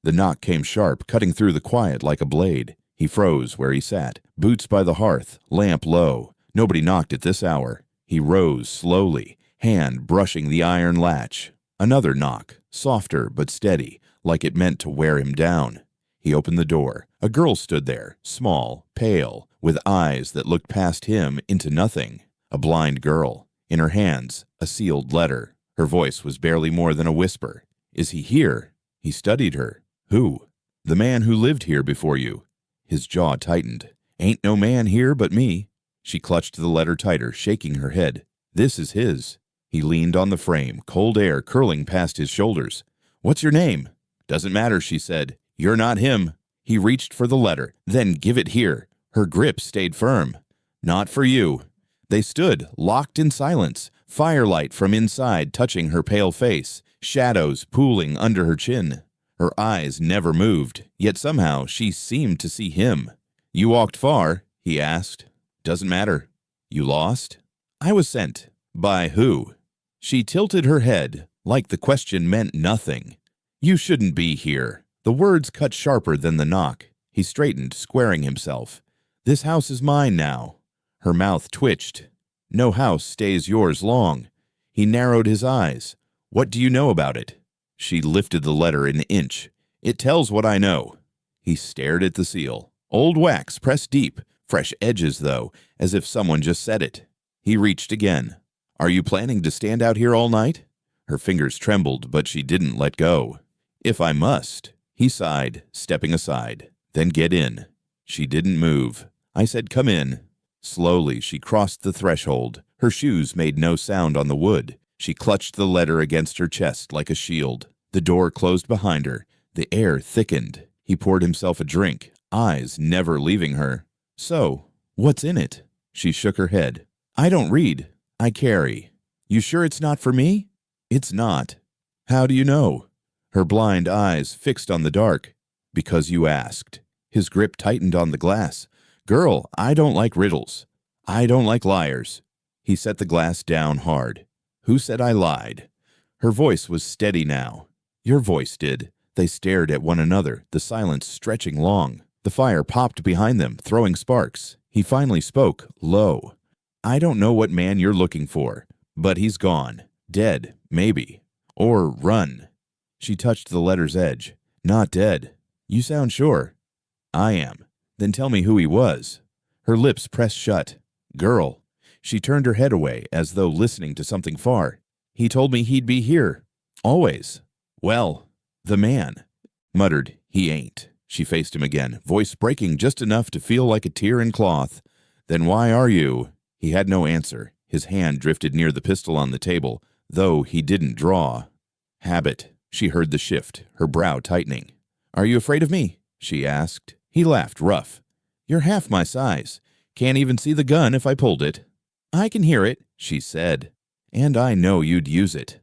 The knock came sharp, cutting through the quiet like a blade. He froze where he sat, boots by the hearth, lamp low. Nobody knocked at this hour. He rose slowly, hand brushing the iron latch. Another knock, softer but steady, like it meant to wear him down. He opened the door. A girl stood there, small, pale, with eyes that looked past him into nothing. A blind girl. In her hands, a sealed letter. Her voice was barely more than a whisper. "Is he here?" He studied her. "Who?" "The man who lived here before you." His jaw tightened. "Ain't no man here but me." She clutched the letter tighter, shaking her head. "This is his." He leaned on the frame, cold air curling past his shoulders. "What's your name?" "Doesn't matter," she said. "You're not him." He reached for the letter. "Then give it here." Her grip stayed firm. "Not for you." They stood, locked in silence, firelight from inside touching her pale face, shadows pooling under her chin. Her eyes never moved, yet somehow she seemed to see him. "You walked far?" he asked. "Doesn't matter." "You lost?" "I was sent." "By who?" She tilted her head, like the question meant nothing. "You shouldn't be here." The words cut sharper than the knock. He straightened, squaring himself. "This house is mine now." Her mouth twitched. "No house stays yours long." He narrowed his eyes. "What do you know about it?" She lifted the letter an inch. "It tells what I know." He stared at the seal. Old wax, pressed deep, fresh edges though, as if someone just said it. He reached again. "Are you planning to stand out here all night?" Her fingers trembled, but she didn't let go. "If I must." He sighed, stepping aside. "Then get in." She didn't move. I said, "Come in." Slowly, she crossed the threshold. Her shoes made no sound on the wood. She clutched the letter against her chest like a shield. The door closed behind her. The air thickened. He poured himself a drink, eyes never leaving her. "So, what's in it?" She shook her head. "I don't read. I carry." "You sure it's not for me?" "It's not." "How do you know?" Her blind eyes fixed on the dark. "Because you asked." His grip tightened on the glass. "Girl, I don't like riddles. I don't like liars." He set the glass down hard. "Who said I lied?" Her voice was steady now. "Your voice did." They stared at one another, the silence stretching long. The fire popped behind them, throwing sparks. He finally spoke, low. "I don't know what man you're looking for, but he's gone. Dead, maybe. Or run." She touched the letter's edge. "Not dead." "You sound sure." "I am." "Then tell me who he was." Her lips pressed shut. "Girl." She turned her head away, as though listening to something far. "He told me he'd be here. Always." "Well, the man." Muttered, "He ain't." She faced him again, voice breaking just enough to feel like a tear in cloth. "Then why are you?" He had no answer. His hand drifted near the pistol on the table, though he didn't draw. "Habit." She heard the shift, her brow tightening. "Are you afraid of me?" she asked. He laughed rough. "You're half my size. Can't even see the gun if I pulled it." "I can hear it," she said. "And I know you'd use it."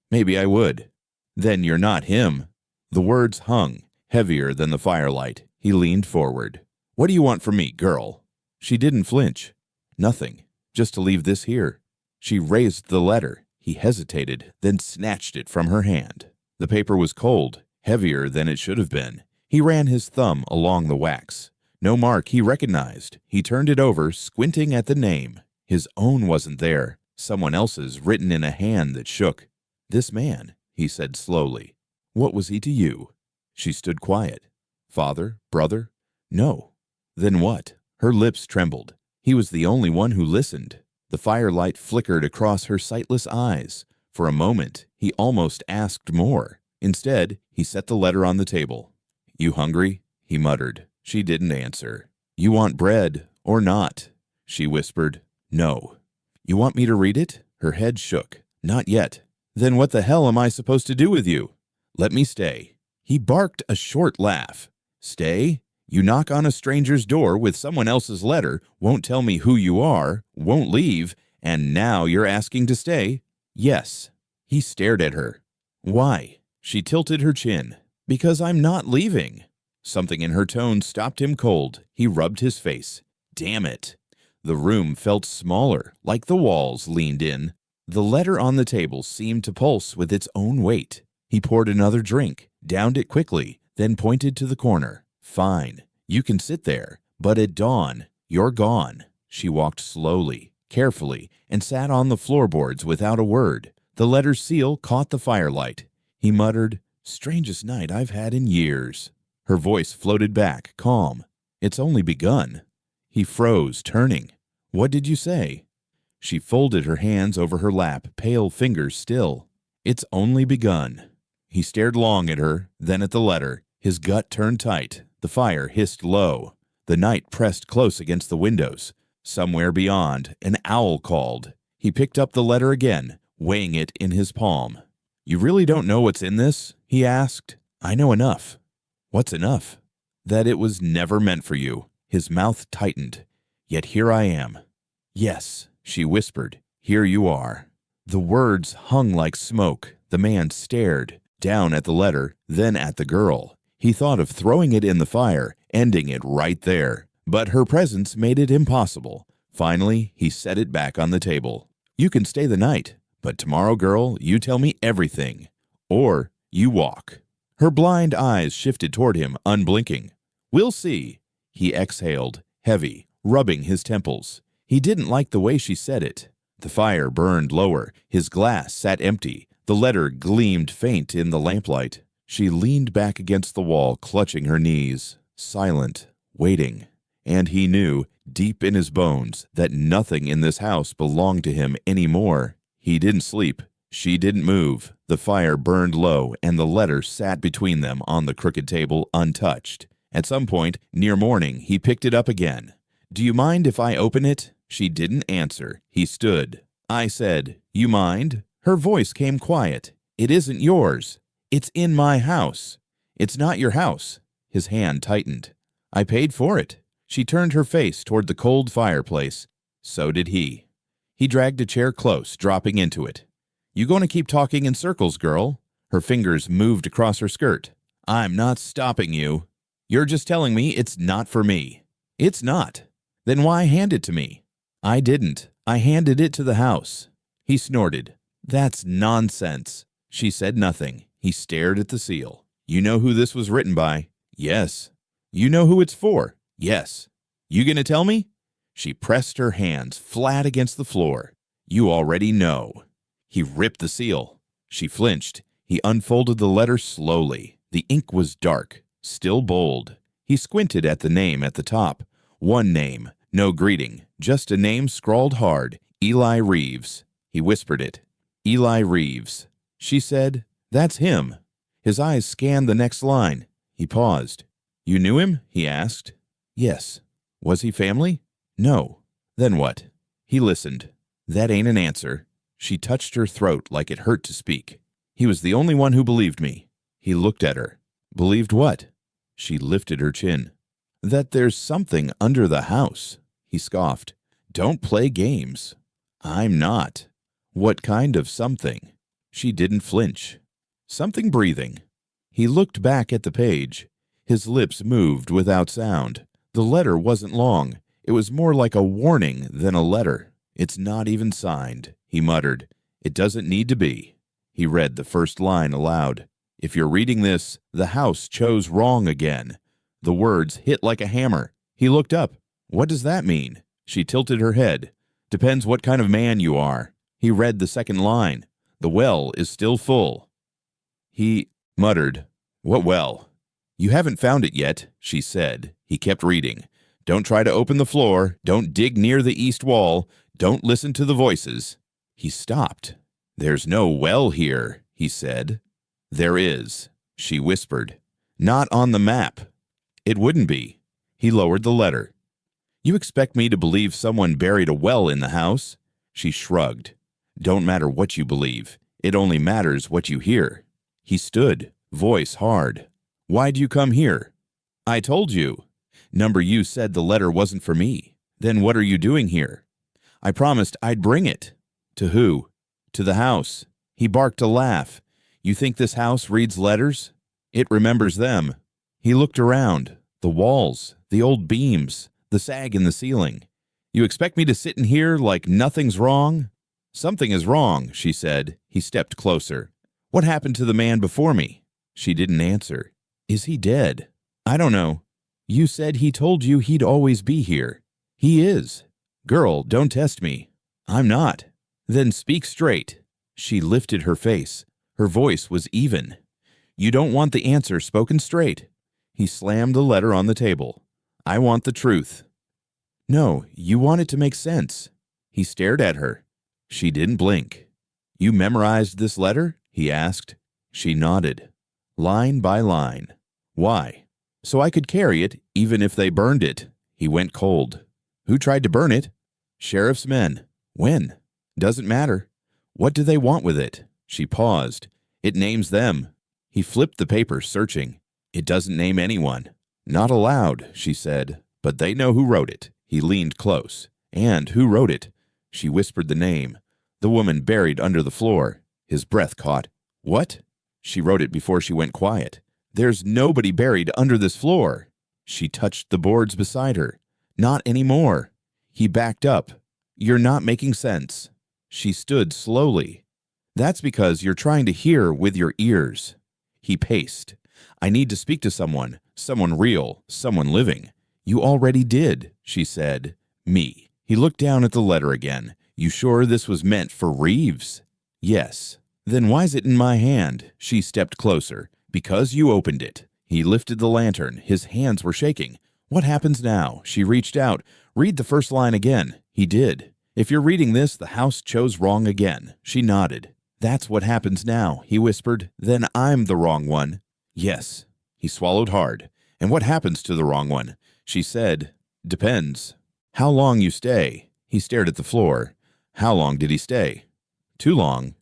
"Maybe I would." "Then you're not him." The words hung, heavier than the firelight. He leaned forward. "What do you want from me, girl?" She didn't flinch. "Nothing. Just to leave this here." She raised the letter. He hesitated, then snatched it from her hand. The paper was cold, heavier than it should have been. He ran his thumb along the wax. No mark he recognized. He turned it over, squinting at the name. His own wasn't there. Someone else's, written in a hand that shook. "This man," he said slowly. "What was he to you?" She stood quiet. "Father? Brother?" "No." "Then what?" Her lips trembled. He was the only one who listened. The firelight flickered across her sightless eyes. For a moment, he almost asked more. Instead, he set the letter on the table. "You hungry?" he muttered. She didn't answer. "You want bread, or not?" She whispered. "No." "You want me to read it?" Her head shook. "Not yet." "Then what the hell am I supposed to do with you?" "Let me stay." He barked a short laugh. "Stay? You knock on a stranger's door with someone else's letter, won't tell me who you are, won't leave, and now you're asking to stay?" "Yes." He stared at her. "Why?" She tilted her chin. "Because I'm not leaving." Something in her tone stopped him cold. He rubbed his face. "Damn it." The room felt smaller, like the walls leaned in. The letter on the table seemed to pulse with its own weight. He poured another drink, downed it quickly, then pointed to the corner. Fine, you can sit there, but at dawn, you're gone. She walked slowly, carefully, and sat on the floorboards without a word. The letter's seal caught the firelight. He muttered, "Strangest night I've had in years." Her voice floated back, calm. "It's only begun." He froze, turning. "What did you say?" She folded her hands over her lap, pale fingers still. "It's only begun." He stared long at her, then at the letter. His gut turned tight. The fire hissed low. The night pressed close against the windows. Somewhere beyond, an owl called. He picked up the letter again, weighing it in his palm. "You really don't know what's in this?" he asked. "I know enough." "What's enough?" "That it was never meant for you." His mouth tightened. "Yet here I am." "Yes," she whispered. "Here you are." The words hung like smoke. The man stared, down at the letter, then at the girl. He thought of throwing it in the fire, ending it right there. But her presence made it impossible. Finally, he set it back on the table. "You can stay the night, but tomorrow, girl, you tell me everything. Or you walk." Her blind eyes shifted toward him, unblinking. "We'll see." He exhaled, heavy, rubbing his temples. He didn't like the way she said it. The fire burned lower. His glass sat empty. The letter gleamed faint in the lamplight. She leaned back against the wall, clutching her knees, silent, waiting. And he knew, deep in his bones, that nothing in this house belonged to him anymore. He didn't sleep. She didn't move. The fire burned low, and the letter sat between them on the crooked table, untouched. At some point, near morning, he picked it up again. "Do you mind if I open it?" She didn't answer. He stood. "I said, you mind?" Her voice came quiet. "It isn't yours. It's in my house." "It's not your house." His hand tightened. "I paid for it." She turned her face toward the cold fireplace. So did he. He dragged a chair close, dropping into it. "You going to keep talking in circles, girl?" Her fingers moved across her skirt. "I'm not stopping you. You're just telling me it's not for me." "It's not." "Then why hand it to me?" "I didn't. I handed it to the house." He snorted. "That's nonsense." She said nothing. He stared at the seal. "You know who this was written by?" "Yes." "You know who it's for?" "Yes." "You gonna tell me?" She pressed her hands flat against the floor. "You already know." He ripped the seal. She flinched. He unfolded the letter slowly. The ink was dark, still bold. He squinted at the name at the top. One name, no greeting, just a name scrawled hard, Eli Reeves. He whispered it. "Eli Reeves." She said, "That's him." His eyes scanned the next line. He paused. "You knew him?" he asked. "Yes." "Was he family?" "No." "Then what?" He listened. "That ain't an answer." She touched her throat like it hurt to speak. "He was the only one who believed me." He looked at her. "Believed what?" She lifted her chin. "That there's something under the house." He scoffed. "Don't play games." "I'm not." "What kind of something?" She didn't flinch. "Something breathing." He looked back at the page. His lips moved without sound. The letter wasn't long. It was more like a warning than a letter. "It's not even signed," he muttered. "It doesn't need to be." He read the first line aloud. "If you're reading this, the house chose wrong again." The words hit like a hammer. He looked up. "What does that mean?" She tilted her head. "Depends what kind of man you are." He read the second line. "The well is still full." He muttered, "What well?" "You haven't found it yet," she said. He kept reading. "Don't try to open the floor. Don't dig near the east wall. Don't listen to the voices." He stopped. "There's no well here," he said. "There is," she whispered. "Not on the map." "It wouldn't be." He lowered the letter. "You expect me to believe someone buried a well in the house?" She shrugged. "Don't matter what you believe. It only matters what you hear." He stood, voice hard. "Why'd you come here?" "I told you." "Number you said the letter wasn't for me. Then what are you doing here?" "I promised I'd bring it." "To who?" "To the house." He barked a laugh. "You think this house reads letters?" "It remembers them." He looked around. The walls, the old beams, the sag in the ceiling. "You expect me to sit in here like nothing's wrong?" "Something is wrong," she said. He stepped closer. "What happened to the man before me?" She didn't answer. Is he dead? I don't know. You said he told you he'd always be here. He is. Girl, don't test me. I'm not. Then speak straight. She lifted her face. Her voice was even. You don't want the answer spoken straight. He slammed the letter on the table. I want the truth. No, you want it to make sense. He stared at her. She didn't blink. You memorized this letter? He asked. She nodded. Line by line. Why? So I could carry it, even if they burned it. He went cold. Who tried to burn it? Sheriff's men. When? Doesn't matter. What do they want with it? She paused. It names them. He flipped the paper, searching. It doesn't name anyone. Not allowed, she said. But they know who wrote it. He leaned close. And who wrote it? She whispered the name. The woman buried under the floor. His breath caught. What? She wrote it before she went quiet. There's nobody buried under this floor. She touched the boards beside her. Not anymore. He backed up. You're not making sense. She stood slowly. That's because you're trying to hear with your ears. He paced. I need to speak to someone real, someone living. You already did, she said. Me. He looked down at the letter again. You sure this was meant for Reeves? Yes. Then why's it in my hand? She stepped closer. Because you opened it. He lifted the lantern. His hands were shaking. What happens now? She reached out. Read the first line again. He did. If you're reading this, the house chose wrong again. She nodded. That's what happens now, he whispered. Then I'm the wrong one. Yes. He swallowed hard. And what happens to the wrong one? She said, depends. How long you stay? He stared at the floor. How long did he stay? Too long.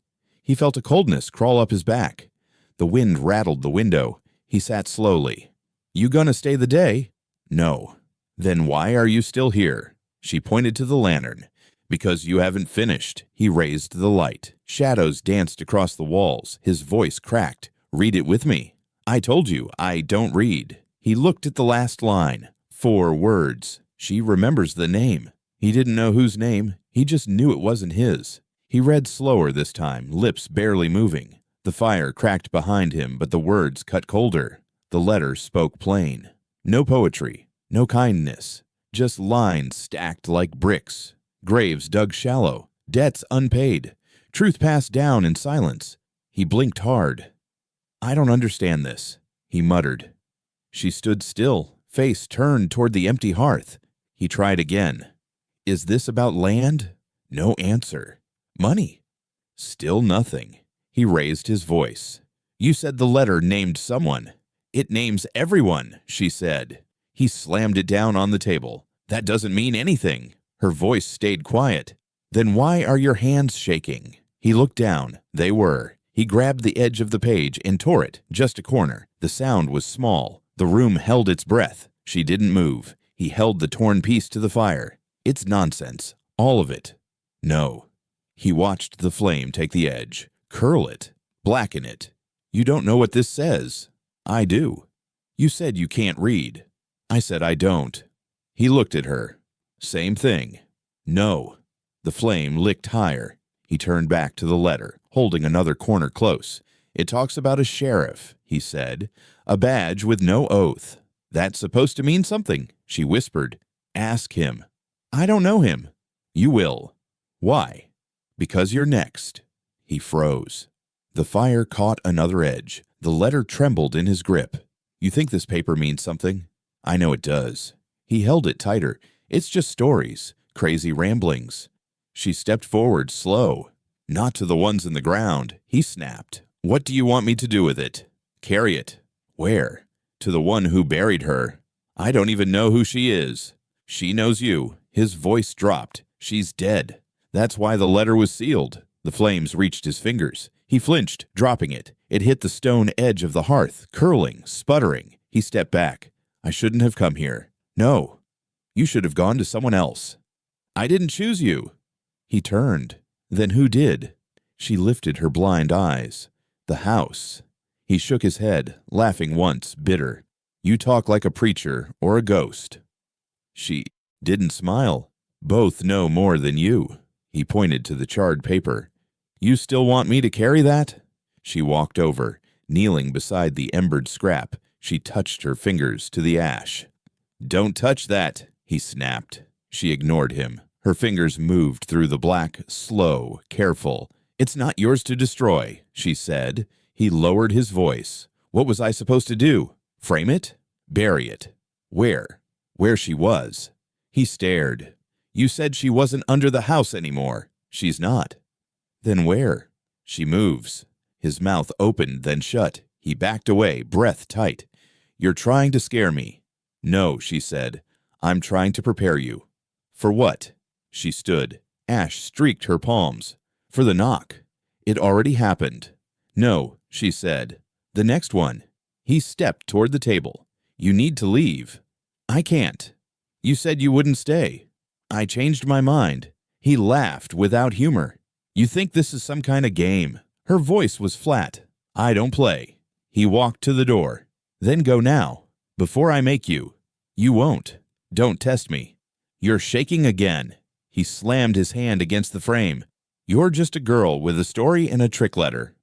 He felt a coldness crawl up his back. The wind rattled the window. He sat slowly. You gonna stay the day? No. Then why are you still here? She pointed to the lantern. Because you haven't finished. He raised the light. Shadows danced across the walls. His voice cracked. Read it with me. I told you, I don't read. He looked at the last line. 4 words. She remembers the name. He didn't know whose name. He just knew it wasn't his. He read slower this time, lips barely moving. The fire cracked behind him, but the words cut colder. The letter spoke plain. No poetry, no kindness, just lines stacked like bricks. Graves dug shallow, debts unpaid, truth passed down in silence. He blinked hard. I don't understand this, he muttered. She stood still, face turned toward the empty hearth. He tried again. Is this about land? No answer. Money? Still nothing. He raised his voice. You said the letter named someone. It names everyone, she said. He slammed it down on the table. That doesn't mean anything. Her voice stayed quiet. Then why are your hands shaking? He looked down. They were. He grabbed the edge of the page and tore it, just a corner. The sound was small. The room held its breath. She didn't move. He held the torn piece to the fire. It's nonsense. All of it. No. He watched the flame take the edge. Curl it. Blacken it. You don't know what this says. I do. You said you can't read. I said I don't. He looked at her. Same thing. No. The flame licked higher. He turned back to the letter, holding another corner close. It talks about a sheriff, he said. A badge with no oath. That's supposed to mean something, she whispered. Ask him. I don't know him. You will. Why? Because you're next. He froze. The fire caught another edge. The letter trembled in his grip. You think this paper means something? I know it does. He held it tighter. It's just stories, crazy ramblings. She stepped forward, slow. Not to the ones in the ground, he snapped. What do you want me to do with it? Carry it. Where? To the one who buried her. I don't even know who she is. She knows you. His voice dropped. She's dead. That's why the letter was sealed. The flames reached his fingers. He flinched, dropping it. It hit the stone edge of the hearth, curling, sputtering. He stepped back. I shouldn't have come here. No. You should have gone to someone else. I didn't choose you. He turned. Then who did? She lifted her blind eyes. The house. He shook his head, laughing once, bitter. You talk like a preacher or a ghost. She didn't smile. Both know more than you. He pointed to the charred paper. You still want me to carry that? She walked over, kneeling beside the embered scrap. She touched her fingers to the ash. "Don't touch that," he snapped. She ignored him. Her fingers moved through the black, slow, careful. "It's not yours to destroy," she said. He lowered his voice. "What was I supposed to do? Frame it? Bury it? Where? Where she was?" He stared. "You said she wasn't under the house anymore." "She's not." "Then where?" "She moves." His mouth opened, then shut. He backed away, breath tight. "You're trying to scare me." "No," she said. "I'm trying to prepare you." "For what?" She stood. Ash streaked her palms. "For the knock. It already happened." "No," she said. "The next one." He stepped toward the table. "You need to leave." "I can't." "You said you wouldn't stay." "I changed my mind." He laughed without humor. "You think this is some kind of game?" Her voice was flat. "I don't play." He walked to the door. "Then go now, before I make you." "You won't." "Don't test me." "You're shaking again." He slammed his hand against the frame. "You're just a girl with a story and a trick letter."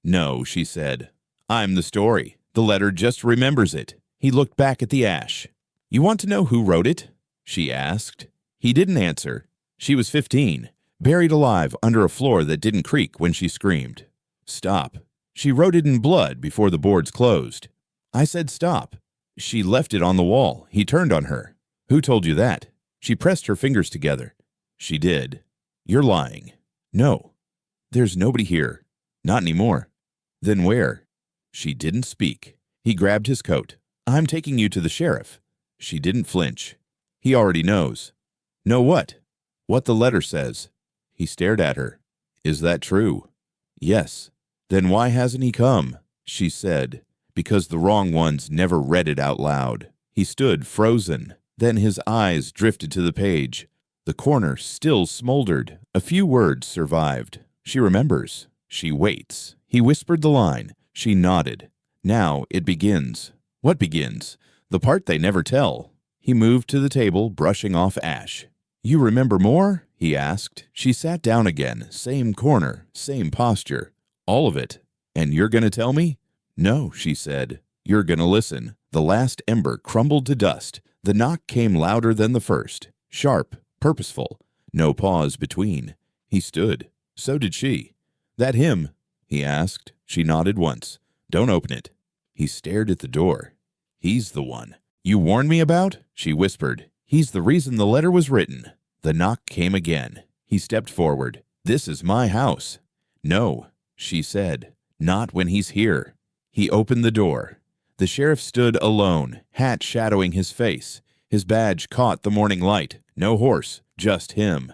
"No," she said. "I'm the story. The letter just remembers it." He looked back at the ash. "You want to know who wrote it?" she asked. He didn't answer. She was 15, buried alive under a floor that didn't creak when she screamed. "Stop." She wrote it in blood before the boards closed. I said stop. She left it on the wall. He turned on her. "Who told you that?" She pressed her fingers together. "She did." "You're lying." "No." "There's nobody here." "Not anymore." "Then where?" She didn't speak. He grabbed his coat. "I'm taking you to the sheriff." She didn't flinch. "He already knows." "Know what?" "What the letter says." He stared at her. "Is that true?" "Yes." "Then why hasn't he come?" She said. "Because the wrong ones never read it out loud." He stood frozen. Then his eyes drifted to the page. The corner still smoldered. A few words survived. She remembers. She waits. He whispered the line. She nodded. "Now it begins." What begins? The part they never tell. He moved to the table, brushing off ash. "You remember more?" he asked. She sat down again. Same corner, same posture. "All of it." "And you're going to tell me?" "No," she said. "You're going to listen." The last ember crumbled to dust. The knock came louder than the first. Sharp, purposeful. No pause between. He stood. So did she. "That him?" he asked. She nodded once. "Don't open it." He stared at the door. "He's the one." "You warned me about?" she whispered. "He's the reason the letter was written." The knock came again. He stepped forward. "This is my house." "No," she said. "Not when he's here." He opened the door. The sheriff stood alone, hat shadowing his face. His badge caught the morning light. No horse, just him.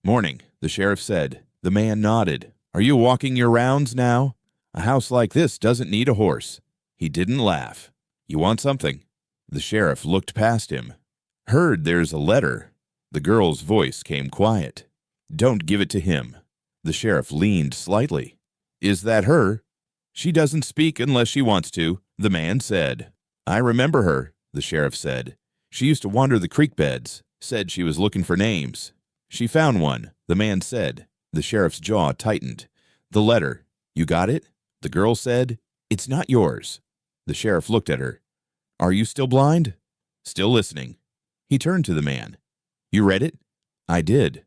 "Morning," the sheriff said. The man nodded. "Are you walking your rounds now? A house like this doesn't need a horse." He didn't laugh. "You want something?" The sheriff looked past him. "Heard there's a letter." The girl's voice came quiet. "Don't give it to him." The sheriff leaned slightly. "Is that her?" "She doesn't speak unless she wants to," the man said. "I remember her," the sheriff said. "She used to wander the creek beds. Said she was looking for names." "She found one," the man said. The sheriff's jaw tightened. "The letter. You got it?" The girl said. "It's not yours." The sheriff looked at her. "Are you still blind?" "Still listening." He turned to the man. "You read it?" "I did."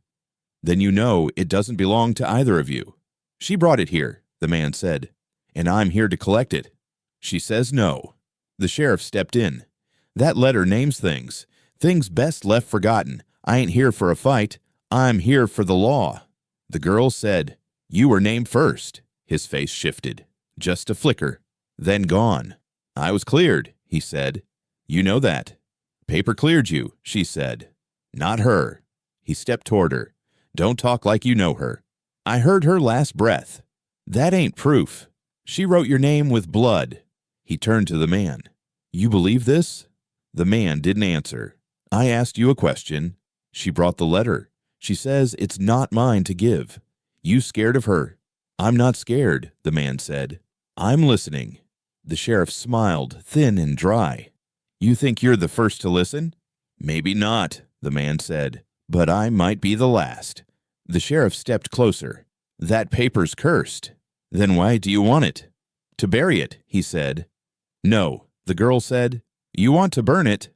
"Then you know it doesn't belong to either of you." "She brought it here," the man said. "And I'm here to collect it." "She says no." The sheriff stepped in. "That letter names things. Things best left forgotten. I ain't here for a fight. I'm here for the law." The girl said, "You were named first." His face shifted. Just a flicker. Then gone. "I was cleared," he said. "You know that." "Paper cleared you," she said. "Not her." He stepped toward her. "Don't talk like you know her." "I heard her last breath." "That ain't proof. She wrote your name with blood." He turned to the man. "You believe this?" The man didn't answer. "I asked you a question." "She brought the letter. She says it's not mine to give." "You scared of her?" "I'm not scared," the man said. "I'm listening." The sheriff smiled, thin and dry. "You think you're the first to listen?" "Maybe not," the man said. "But I might be the last." The sheriff stepped closer. "That paper's cursed." "Then why do you want it?" "To bury it," he said. "No," The girl said, "You want to burn it?"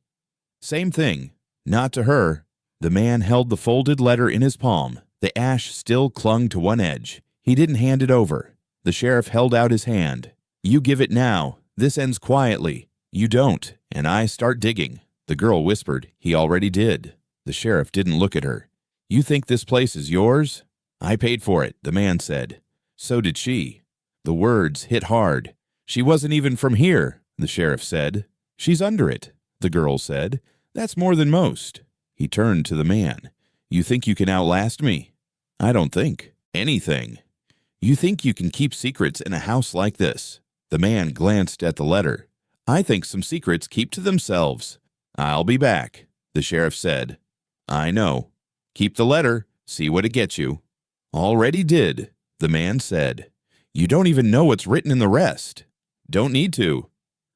"Same thing. Not to her." The man held the folded letter in his palm. The ash still clung to one edge. He didn't hand it over. The sheriff held out his hand. "You give it now. This ends quietly. You don't, and I start digging." The girl whispered, "He already did." The sheriff didn't look at her. "You think this place is yours?" "I paid for it," the man said. "So did she." The words hit hard. "She wasn't even from here," the sheriff said. "She's under it," the girl said. "That's more than most." He turned to the man. "You think you can outlast me?" "I don't think. Anything." "You think you can keep secrets in a house like this?" The man glanced at the letter. "I think some secrets keep to themselves." "I'll be back," the sheriff said. "I know. Keep the letter. See what it gets you." "Already did," the man said. "You don't even know what's written in the rest." "Don't need to."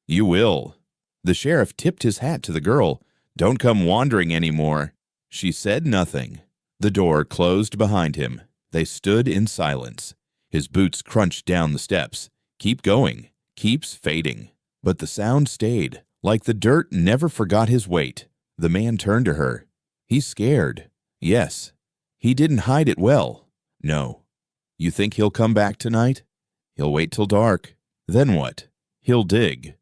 "You will." The sheriff tipped his hat to the girl. "Don't come wandering anymore." She said nothing. The door closed behind him. They stood in silence. His boots crunched down the steps. Keep going. Keeps fading. But the sound stayed, like the dirt never forgot his weight. The man turned to her. "He's scared." "Yes." "He didn't hide it well." "No." "You think he'll come back tonight?" "He'll wait till dark." "Then what?" "He'll dig."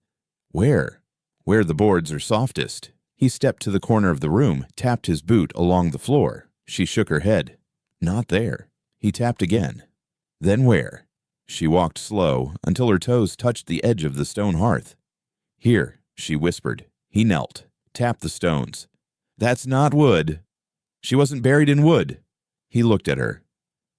"Where?" "Where the boards are softest." He stepped to the corner of the room, tapped his boot along the floor. She shook her head. "Not there." He tapped again. "Then where?" She walked slow until her toes touched the edge of the stone hearth. "Here," she whispered. He knelt, tapped the stones. "That's not wood." "She wasn't buried in wood." He looked at her.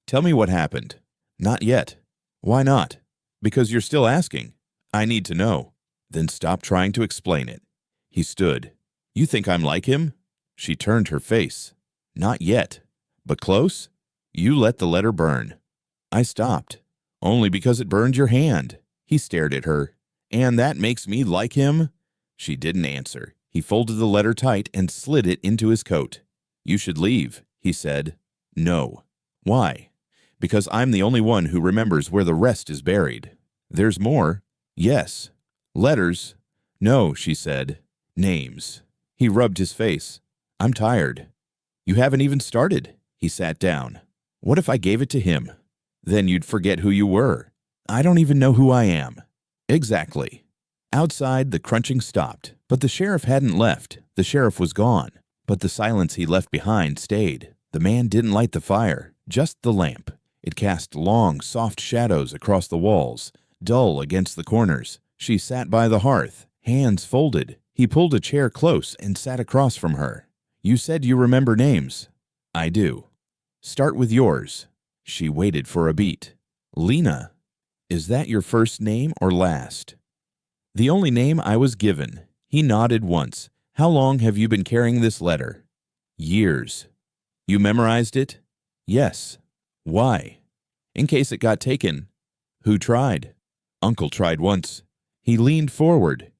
"Tell me what happened." "Not yet." "Why not?" "Because you're still asking." "I need to know." "Then stop trying to explain it." He stood. "You think I'm like him?" She turned her face. "Not yet. But close?" "You let the letter burn." "I stopped." "Only because it burned your hand." He stared at her. "And that makes me like him?" She didn't answer. He folded the letter tight and slid it into his coat. "You should leave," he said. "No." "Why?" "Because I'm the only one who remembers where the rest is buried." "There's more." "Yes." "Letters." "No," she said. "Names." He rubbed his face. "I'm tired." "You haven't even started." He sat down. "What if I gave it to him?" "Then you'd forget who you were." "I don't even know who I am." "Exactly." Outside, the crunching stopped, but the sheriff hadn't left. The sheriff was gone, but the silence he left behind stayed. The man didn't light the fire, just the lamp. It cast long, soft shadows across the walls, dull against the corners. She sat by the hearth, hands folded. He pulled a chair close and sat across from her. "You said you remember names." "I do." "Start with yours." She waited for a beat. "Lena. Is that your first name or last?" "The only name I was given." He nodded once. "How long have you been carrying this letter?" "Years." "You memorized it?" "Yes." "Why?" "In case it got taken." "Who tried?" "Uncle tried once." He leaned forward.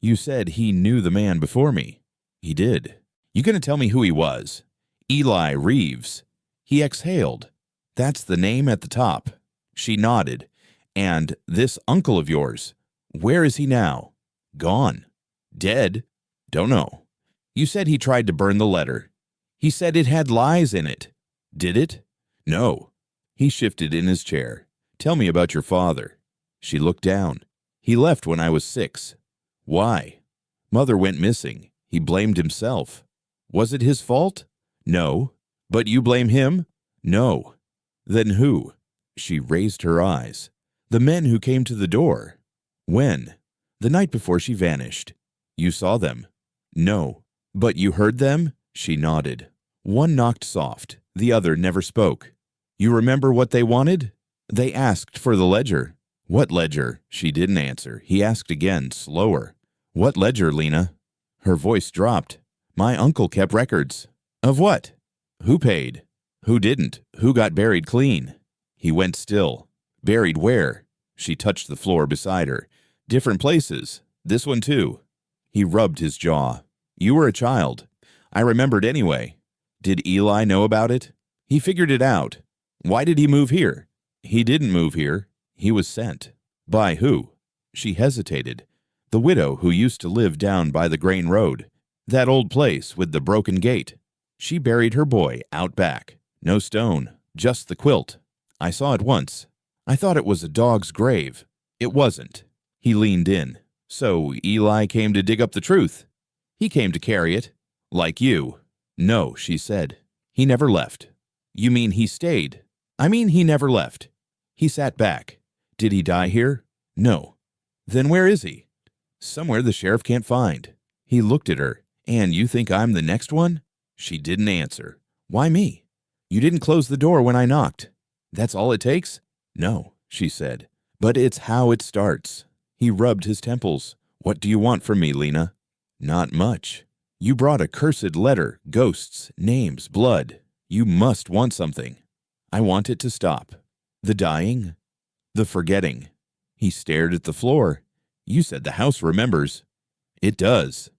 "You said he knew the man before me." "He did." "You gonna tell me who he was?" "Eli Reeves." He exhaled. "That's the name at the top." She nodded. "And this uncle of yours, where is he now?" "Gone." "Dead?" "Don't know." "You said he tried to burn the letter." "He said it had lies in it." "Did it?" "No." He shifted in his chair. "Tell me about your father." She looked down. "He left when I was 6. "Why?" "Mother went missing. He blamed himself." "Was it his fault?" "No." "But you blame him?" "No." "Then who?" She raised her eyes. "The men who came to the door." "When?" "The night before she vanished." "You saw them?" "No." "But you heard them?" She nodded. "One knocked soft. The other never spoke." "You remember what they wanted?" "They asked for the ledger." "What ledger?" She didn't answer. He asked again, slower. "What ledger, Lena?" Her voice dropped. "My uncle kept records." "Of what?" "Who paid?" "Who didn't?" "Who got buried clean?" He went still. "Buried where?" She touched the floor beside her. "Different places. This one too." He rubbed his jaw. "You were a child." "I remembered anyway." "Did Eli know about it?" "He figured it out." "Why did he move here?" "He didn't move here. He was sent." "By who?" She hesitated. The widow who used to live down by the grain road. That old place with the broken gate. She buried her boy out back. No stone, just the quilt. I saw it once. I thought it was a dog's grave. It wasn't. He leaned in. So Eli came to dig up the truth. He came to carry it. Like you. No, she said. He never left. You mean he stayed? I mean he never left. He sat back. Did he die here? No. Then where is he? Somewhere the sheriff can't find. He looked at her. And you think I'm the next one? She didn't answer. Why me? You didn't close the door when I knocked. That's all it takes? No, she said. But it's how it starts. He rubbed his temples. What do you want from me, Lena? Not much. You brought a cursed letter, ghosts, names, blood. You must want something. I want it to stop. The dying? The forgetting. He stared at the floor. You said the house remembers. It does.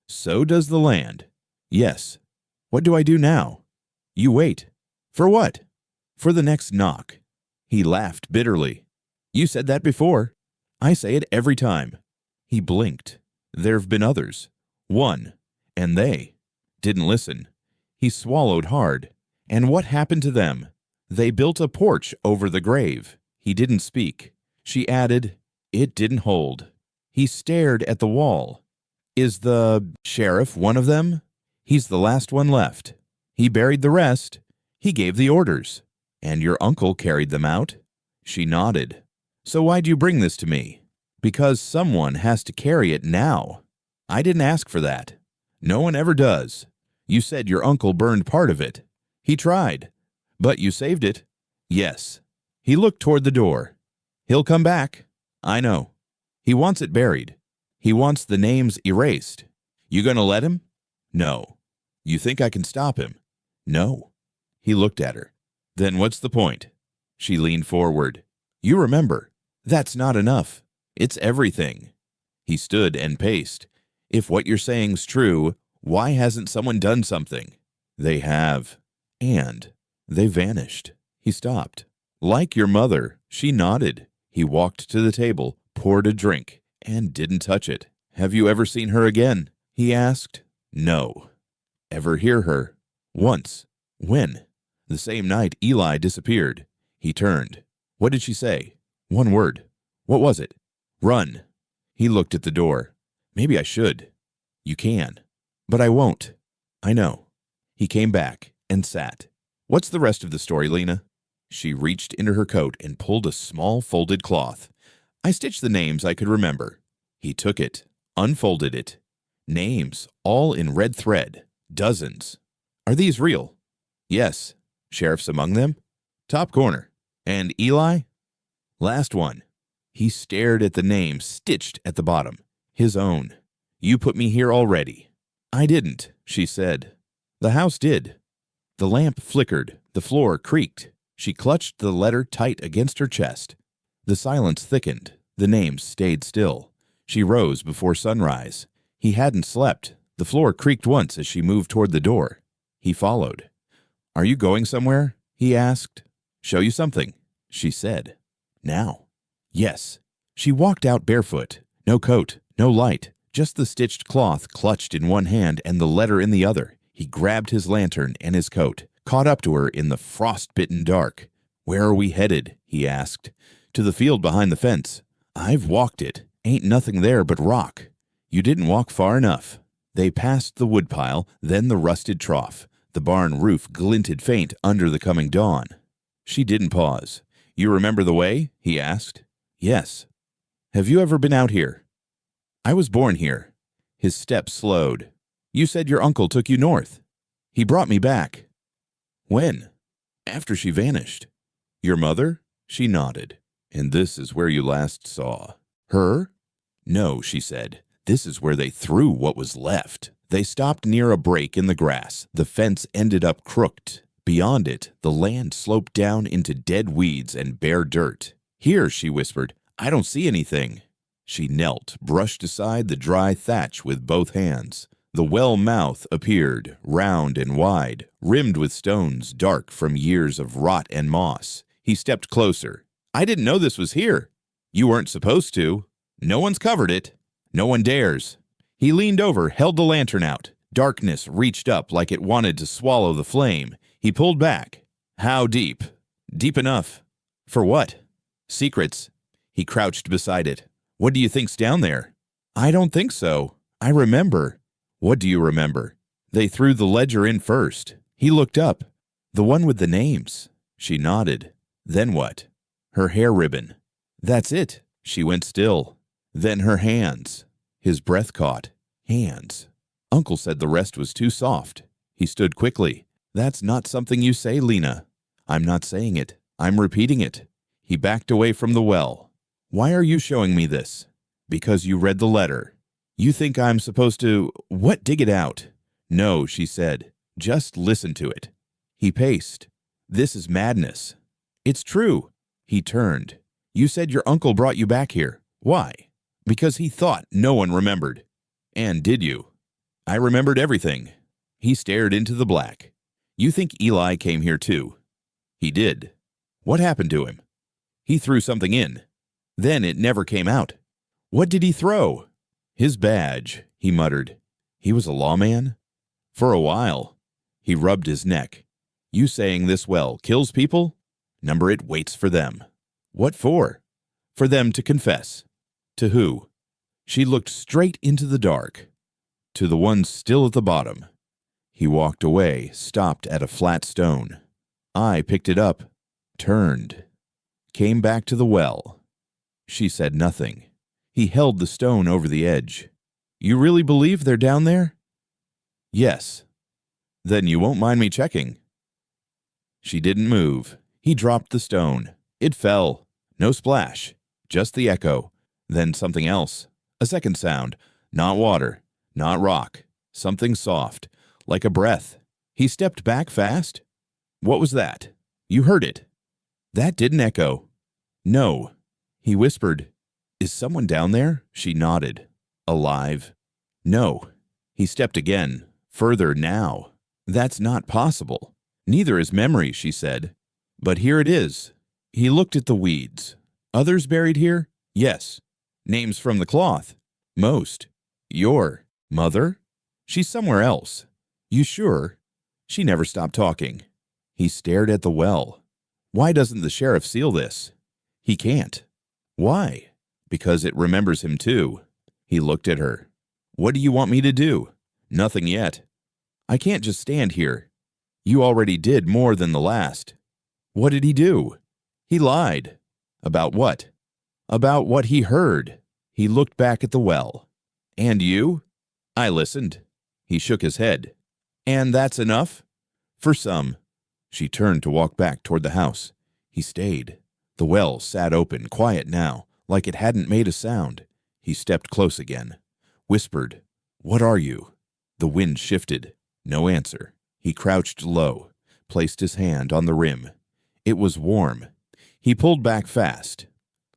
So does the land. Yes. What do I do now? You wait. For what? For the next knock. He laughed bitterly. You said that before. I say it every time. He blinked. There've been others. One. And they didn't listen. He swallowed hard. And what happened to them? They built a porch over the grave. He didn't speak. She added, it didn't hold. He stared at the wall. Is the sheriff one of them? He's the last one left. He buried the rest. He gave the orders. And your uncle carried them out? She nodded. So why'd you bring this to me? Because someone has to carry it now. I didn't ask for that. No one ever does. You said your uncle burned part of it. He tried. But you saved it. Yes. He looked toward the door. He'll come back. I know. He wants it buried. He wants the names erased. You gonna let him? No. You think I can stop him? No. He looked at her. Then what's the point? She leaned forward. You remember. That's not enough. It's everything. He stood and paced. If what you're saying's true, why hasn't someone done something? They have. And they vanished. He stopped. Like your mother, she nodded. He walked to the table, poured a drink, and didn't touch it. Have you ever seen her again? He asked. No. Ever hear her? Once. When? The same night Eli disappeared. He turned. What did she say? One word. What was it? Run. He looked at the door. Maybe I should. You can. But I won't. I know. He came back and sat. What's the rest of the story, Lena? She reached into her coat and pulled a small folded cloth. I stitched the names I could remember. He took it, unfolded it. Names, all in red thread. Dozens. Are these real? Yes. Sheriff's among them? Top corner. And Eli? Last one. He stared at the name stitched at the bottom. His own. You put me here already. I didn't, she said. The house did. The lamp flickered. The floor creaked. She clutched the letter tight against her chest. The silence thickened. The names stayed still. She rose before sunrise. He hadn't slept. The floor creaked once as she moved toward the door. He followed. Are you going somewhere? He asked. Show you something, she said. Now. Yes. She walked out barefoot. No coat, no light, just the stitched cloth clutched in one hand and the letter in the other. He grabbed his lantern and his coat, caught up to her in the frost-bitten dark. Where are we headed? He asked. To the field behind the fence. I've walked it. Ain't nothing there but rock. You didn't walk far enough. They passed the woodpile, then the rusted trough. The barn roof glinted faint under the coming dawn. She didn't pause. You remember the way? He asked. Yes. Have you ever been out here? I was born here. His step slowed. You said your uncle took you north. He brought me back. When? After she vanished. Your mother? She nodded. And this is where you last saw her? No, she said. This is where they threw what was left. They stopped near a break in the grass. The fence ended up crooked. Beyond it, the land sloped down into dead weeds and bare dirt. Here, she whispered, I don't see anything. She knelt, brushed aside the dry thatch with both hands. The well mouth appeared, round and wide, rimmed with stones dark from years of rot and moss. He stepped closer. I didn't know this was here. You weren't supposed to. No one's covered it. No one dares. He leaned over, held the lantern out. Darkness reached up like it wanted to swallow the flame. He pulled back. How deep? Deep enough. For what? Secrets. He crouched beside it. What do you think's down there? I don't think so. I remember. What do you remember? They threw the ledger in first. He looked up. The one with the names. She nodded. Then what? Her hair ribbon. That's it. She went still. Then her hands. His breath caught. Hands. Uncle said the rest was too soft. He stood quickly. That's not something you say, Lena. I'm not saying it. I'm repeating it. He backed away from the well. Why are you showing me this? Because you read the letter. You think I'm supposed to, what, dig it out? No, she said. Just listen to it. He paced. This is madness. It's true. He turned. You said your uncle brought you back here. Why? Because he thought no one remembered. And did you? I remembered everything. He stared into the black. You think Eli came here too? He did. What happened to him? He threw something in. Then it never came out. What did he throw? His badge, he muttered. He was a lawman? For a while. He rubbed his neck. You saying this well kills people? Number it waits for them. What for? For them to confess. To who? She looked straight into the dark. To the ones still at the bottom. He walked away, stopped at a flat stone. I picked it up, turned, came back to the well. She said nothing. He held the stone over the edge. You really believe they're down there? Yes. Then you won't mind me checking. She didn't move. He dropped the stone. It fell. No splash. Just the echo. Then something else. A second sound. Not water. Not rock. Something soft. Like a breath. He stepped back fast. What was that? You heard it. That didn't echo. No. He whispered. Is someone down there? She nodded. Alive? No. He stepped again. Further now. That's not possible. Neither is memory, she said. But here it is. He looked at the weeds. Others buried here? Yes. Names from the cloth? Most. Your mother? She's somewhere else. You sure? She never stopped talking. He stared at the well. Why doesn't the sheriff seal this? He can't. Why? Because it remembers him too. He looked at her. What do you want me to do? Nothing yet. I can't just stand here. You already did more than the last. What did he do? He lied. About what? About what he heard. He looked back at the well. And you? I listened. He shook his head. And that's enough? For some. She turned to walk back toward the house. He stayed. The well sat open, quiet now, like it hadn't made a sound. He stepped close again. Whispered, What are you? The wind shifted. No answer. He crouched low, placed his hand on the rim. It was warm. He pulled back fast.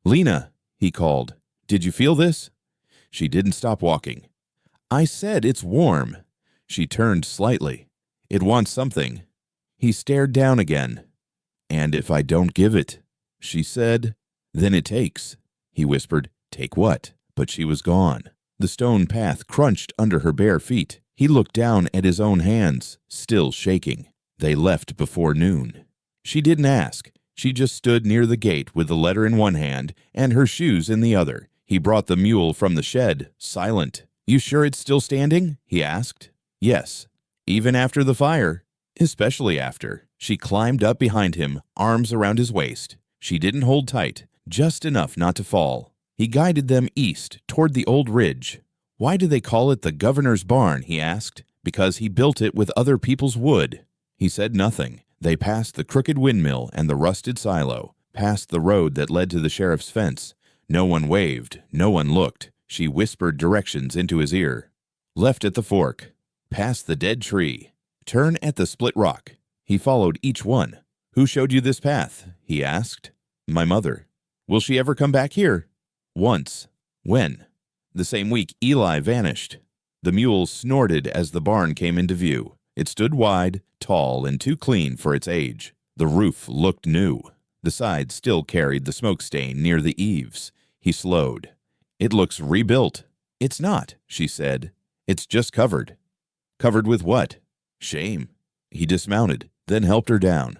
Lena, he called. Did you feel this? She didn't stop walking. I said it's warm. She turned slightly. It wants something. He stared down again. And if I don't give it, she said, then it takes. He whispered, Take what? But she was gone. The stone path crunched under her bare feet. He looked down at his own hands, still shaking. They left before noon. She didn't ask. She just stood near the gate with the letter in one hand and her shoes in the other. He brought the mule from the shed, silent. You sure it's still standing? He asked. Yes. Even after the fire? Especially after. She climbed up behind him, arms around his waist. She didn't hold tight, just enough not to fall. He guided them east, toward the old ridge. Why do they call it the governor's barn? He asked. Because he built it with other people's wood. He said nothing. They passed the crooked windmill and the rusted silo, past the road that led to the sheriff's fence. No one waved, no one looked. She whispered directions into his ear. Left at the fork, past the dead tree. Turn at the split rock. He followed each one. Who showed you this path? He asked. My mother. Will she ever come back here? Once. When? The same week Eli vanished. The mule snorted as the barn came into view. It stood wide, tall, and too clean for its age. The roof looked new. The sides still carried the smoke stain near the eaves. He slowed. It looks rebuilt. It's not, she said. It's just covered. Covered with what? Shame. He dismounted, then helped her down.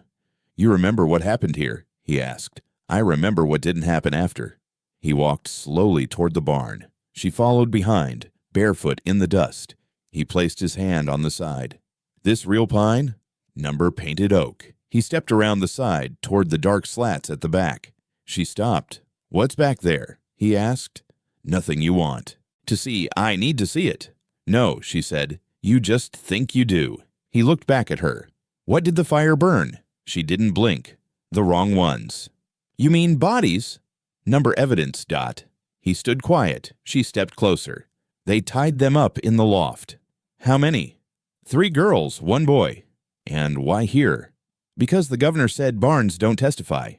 You remember what happened here? He asked. I remember what didn't happen after. He walked slowly toward the barn. She followed behind, barefoot in the dust. He placed his hand on the side. This real pine? Number painted oak. He stepped around the side toward the dark slats at the back. She stopped. What's back there? He asked. Nothing you want. To see, I need to see it. No, she said. You just think you do. He looked back at her. What did the fire burn? She didn't blink. The wrong ones. You mean bodies? Number evidence, Dot. He stood quiet. She stepped closer. They tied them up in the loft. How many? 3 girls, 1 boy. And why here? Because the governor said Barnes don't testify.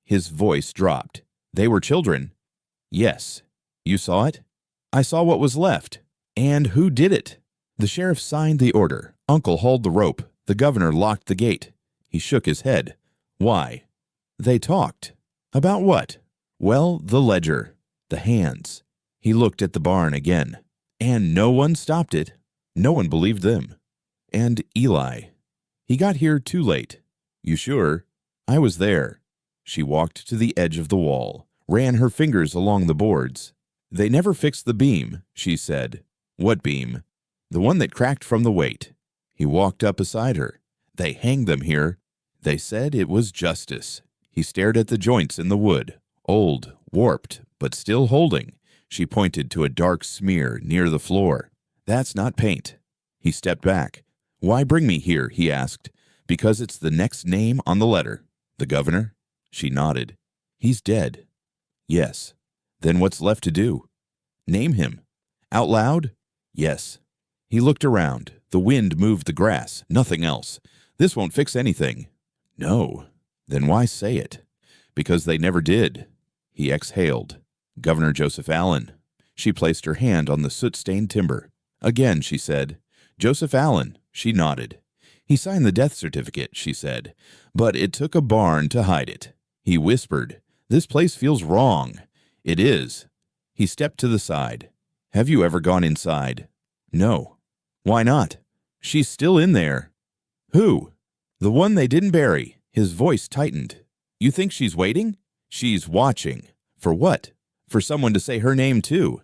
His voice dropped. They were children. Yes. You saw it? I saw what was left. And who did it? The sheriff signed the order. Uncle hauled the rope. The governor locked the gate. He shook his head. Why? They talked. About what? Well, the ledger. The hands. He looked at the barn again. And no one stopped it. No one believed them. And Eli. He got here too late. You sure? I was there. She walked to the edge of the wall, ran her fingers along the boards. They never fixed the beam, she said. What beam? The one that cracked from the weight. He walked up beside her. They hanged them here. They said it was justice. He stared at the joints in the wood, old, warped, but still holding. She pointed to a dark smear near the floor. That's not paint. He stepped back. Why bring me here? He asked. Because it's the next name on the letter. The governor? She nodded. He's dead. Yes. Then what's left to do? Name him. Out loud? Yes. He looked around. The wind moved the grass, nothing else. This won't fix anything. No. Then why say it? Because they never did. He exhaled. Governor Joseph Allen. She placed her hand on the soot-stained timber. Again, she said. Joseph Allen. She nodded. He signed the death certificate, she said, but it took a barn to hide it. He whispered, This place feels wrong. It is. He stepped to the side. Have you ever gone inside? No. Why not? She's still in there. Who? The one they didn't bury. His voice tightened. You think she's waiting? She's watching. For what? For someone to say her name too.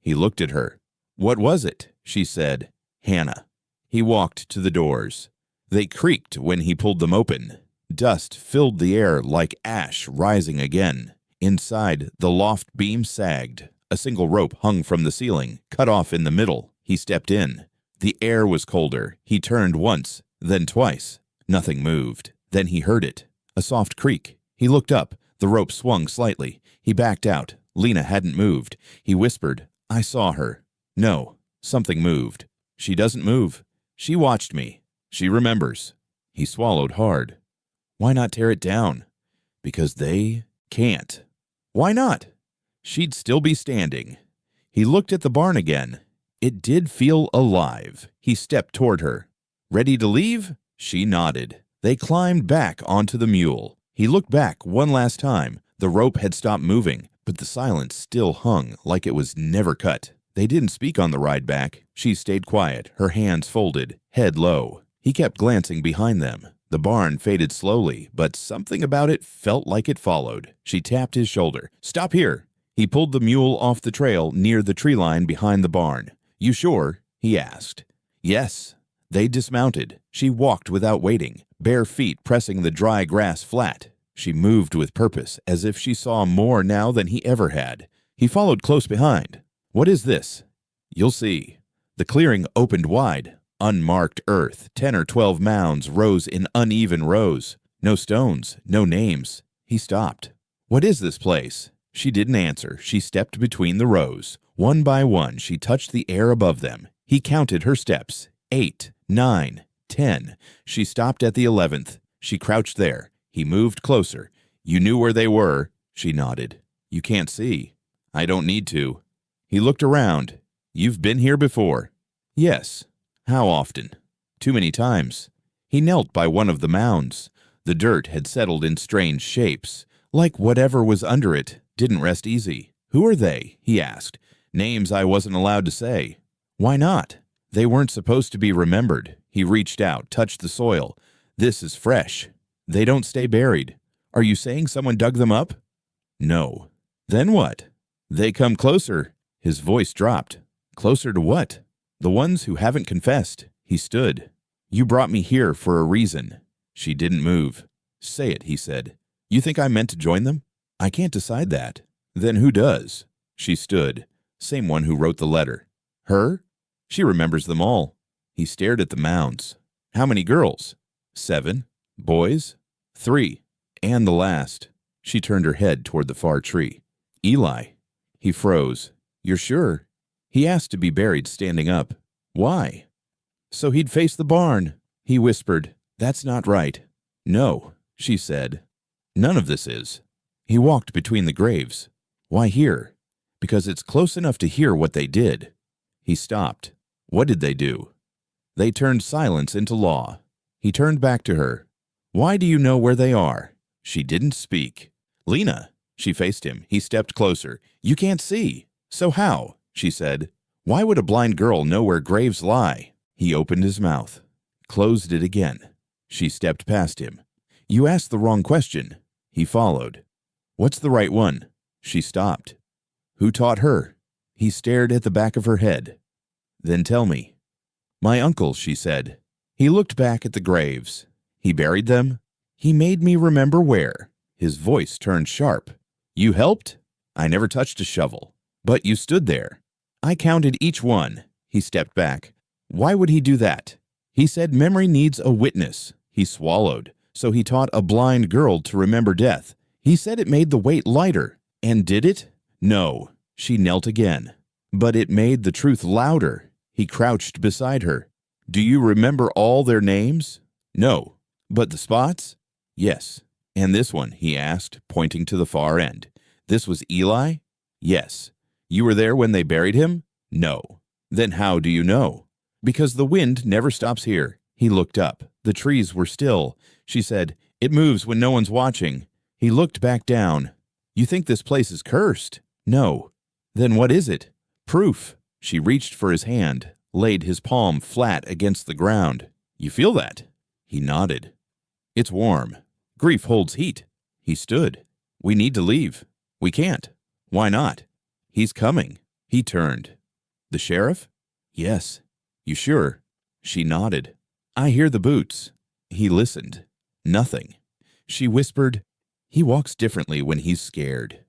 He looked at her. What was it? She said. Hannah. He walked to the doors. They creaked when he pulled them open. Dust filled the air like ash rising again. Inside, the loft beam sagged. A single rope hung from the ceiling, cut off in the middle. He stepped in. The air was colder. He turned once, then twice. Nothing moved. Then he heard it. A soft creak. He looked up. The rope swung slightly. He backed out. Lena hadn't moved. He whispered, I saw her. No, something moved. She doesn't move. She watched me. She remembers. He swallowed hard. Why not tear it down? Because they can't. Why not? She'd still be standing. He looked at the barn again. It did feel alive. He stepped toward her. Ready to leave? She nodded. They climbed back onto the mule. He looked back one last time. The rope had stopped moving, but the silence still hung like it was never cut. They didn't speak on the ride back. She stayed quiet, her hands folded, head low. He kept glancing behind them. The barn faded slowly, but something about it felt like it followed. She tapped his shoulder. Stop here. He pulled the mule off the trail near the tree line behind the barn. You sure? He asked. Yes. They dismounted. She walked without waiting, bare feet pressing the dry grass flat. She moved with purpose, as if she saw more now than he ever had. He followed close behind. What is this? You'll see. The clearing opened wide. Unmarked earth, 10 or 12 mounds rose in uneven rows. No stones, no names. He stopped. What is this place? She didn't answer. She stepped between the rows. One by one, she touched the air above them. He counted her steps. 8, 9, 10. She stopped at the 11th. She crouched there. He moved closer. You knew where they were. She nodded. You can't see. I don't need to. He looked around. You've been here before. Yes. How often? Too many times. He knelt by one of the mounds. The dirt had settled in strange shapes, like whatever was under it didn't rest easy. Who are they? He asked. Names I wasn't allowed to say. Why not? They weren't supposed to be remembered. He reached out, touched the soil. This is fresh. They don't stay buried. Are you saying someone dug them up? No. Then what? They come closer. His voice dropped. Closer to what? The ones who haven't confessed. He stood. You brought me here for a reason. She didn't move. Say it, he said. You think I meant to join them? I can't decide that. Then who does? She stood. Same one who wrote the letter. Her? She remembers them all. He stared at the mounds. How many girls? 7. Boys? 3. And the last. She turned her head toward the far tree. Eli. He froze. You're sure? He asked to be buried standing up. Why? So he'd face the barn. He whispered. That's not right. No, she said. None of this is. He walked between the graves. Why here? Because it's close enough to hear what they did. He stopped. What did they do? They turned silence into law. He turned back to her. Why do you know where they are? She didn't speak. Lena. She faced him. He stepped closer. You can't see. So how? She said. Why would a blind girl know where graves lie? He opened his mouth. Closed it again. She stepped past him. You asked the wrong question. He followed. What's the right one? She stopped. Who taught her? He stared at the back of her head. Then tell me. My uncle, she said. He looked back at the graves. He buried them. He made me remember where. His voice turned sharp. You helped? I never touched a shovel. But you stood there. I counted each one. He stepped back. Why would he do that? He said memory needs a witness. He swallowed. So he taught a blind girl to remember death. He said it made the weight lighter. And did it? No. She knelt again. But it made the truth louder. He crouched beside her. Do you remember all their names? No. But the spots? Yes. And this one, he asked, pointing to the far end. This was Eli? Yes. You were there when they buried him? No. Then how do you know? Because the wind never stops here. He looked up. The trees were still. She said, it moves when no one's watching. He looked back down. You think this place is cursed? No. Then what is it? Proof. She reached for his hand, laid his palm flat against the ground. You feel that? He nodded. It's warm. Grief holds heat. He stood. We need to leave. We can't. Why not? He's coming. He turned. The sheriff? Yes. You sure? She nodded. I hear the boots. He listened. Nothing. She whispered, he walks differently when he's scared.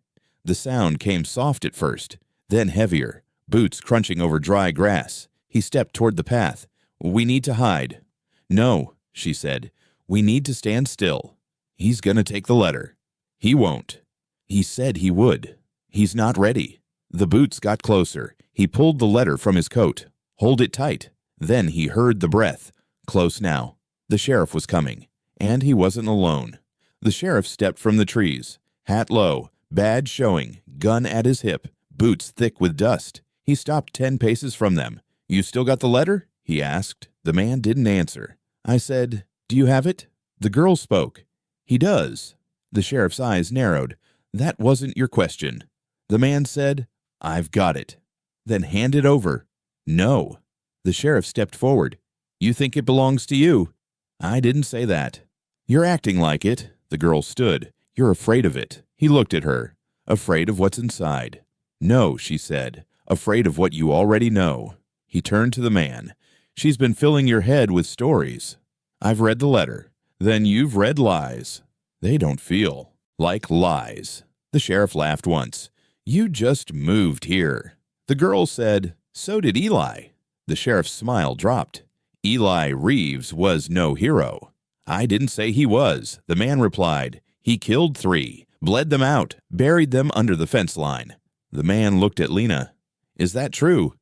The sound came soft at first, then heavier, boots crunching over dry grass. He stepped toward the path. We need to hide. No, she said. We need to stand still. He's gonna take the letter. He won't. He said he would. He's not ready. The boots got closer. He pulled the letter from his coat. Hold it tight. Then he heard the breath. Close now. The sheriff was coming. And he wasn't alone. The sheriff stepped from the trees. Hat low, badge showing, gun at his hip, boots thick with dust. He stopped 10 paces from them. You still got the letter? He asked. The man didn't answer. I said, do you have it? The girl spoke. He does. The sheriff's eyes narrowed. That wasn't your question. The man said, I've got it. Then hand it over. No. The sheriff stepped forward. You think it belongs to you? I didn't say that. You're acting like it. The girl stood. You're afraid of it. He looked at her. Afraid of what's inside. No, she said. Afraid of what you already know. He turned to the man. She's been filling your head with stories. I've read the letter. Then you've read lies. They don't feel like lies. The sheriff laughed once. You just moved here. The girl said, so did Eli. The sheriff's smile dropped. Eli Reeves was no hero. I didn't say he was. The man replied. He killed 3, bled them out, buried them under the fence line. The man looked at Lena. Is that true?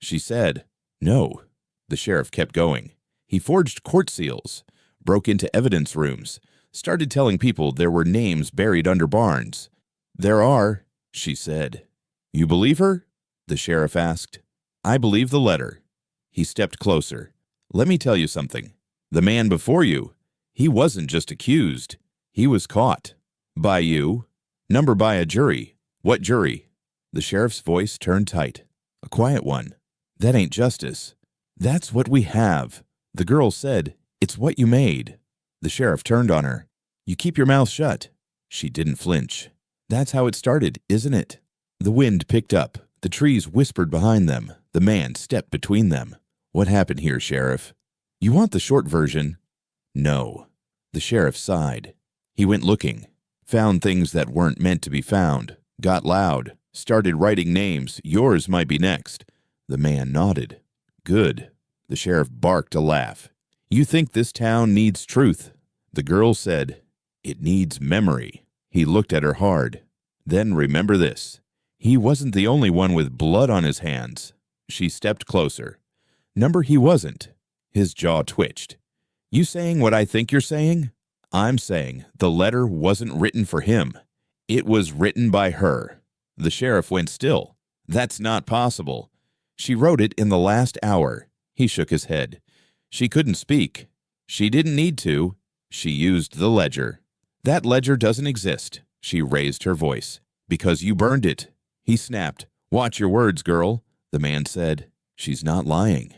She said, no. The sheriff kept going. He forged court seals, broke into evidence rooms, started telling people there were names buried under barns. There are, she said. You believe her? The sheriff asked. I believe the letter. He stepped closer. Let me tell you something. The man before you, he wasn't just accused. He was caught. By you. Number by a jury. What jury? The sheriff's voice turned tight. A quiet one. That ain't justice. That's what we have. The girl said, it's what you made. The sheriff turned on her. You keep your mouth shut. She didn't flinch. That's how it started, isn't it? The wind picked up. The trees whispered behind them. The man stepped between them. What happened here, Sheriff? You want the short version? No. The sheriff sighed. He went looking. Found things that weren't meant to be found. Got loud. Started writing names. Yours might be next. The man nodded. Good. The sheriff barked a laugh. You think this town needs truth? The girl said, it needs memory. He looked at her hard. Then remember this. He wasn't the only one with blood on his hands. She stepped closer. Number he wasn't. His jaw twitched. You saying what I think you're saying? I'm saying the letter wasn't written for him. It was written by her. The sheriff went still. That's not possible. She wrote it in the last hour. He shook his head. She couldn't speak. She didn't need to. She used the ledger. That ledger doesn't exist. She raised her voice. Because you burned it. He snapped. Watch your words, girl. The man said. She's not lying.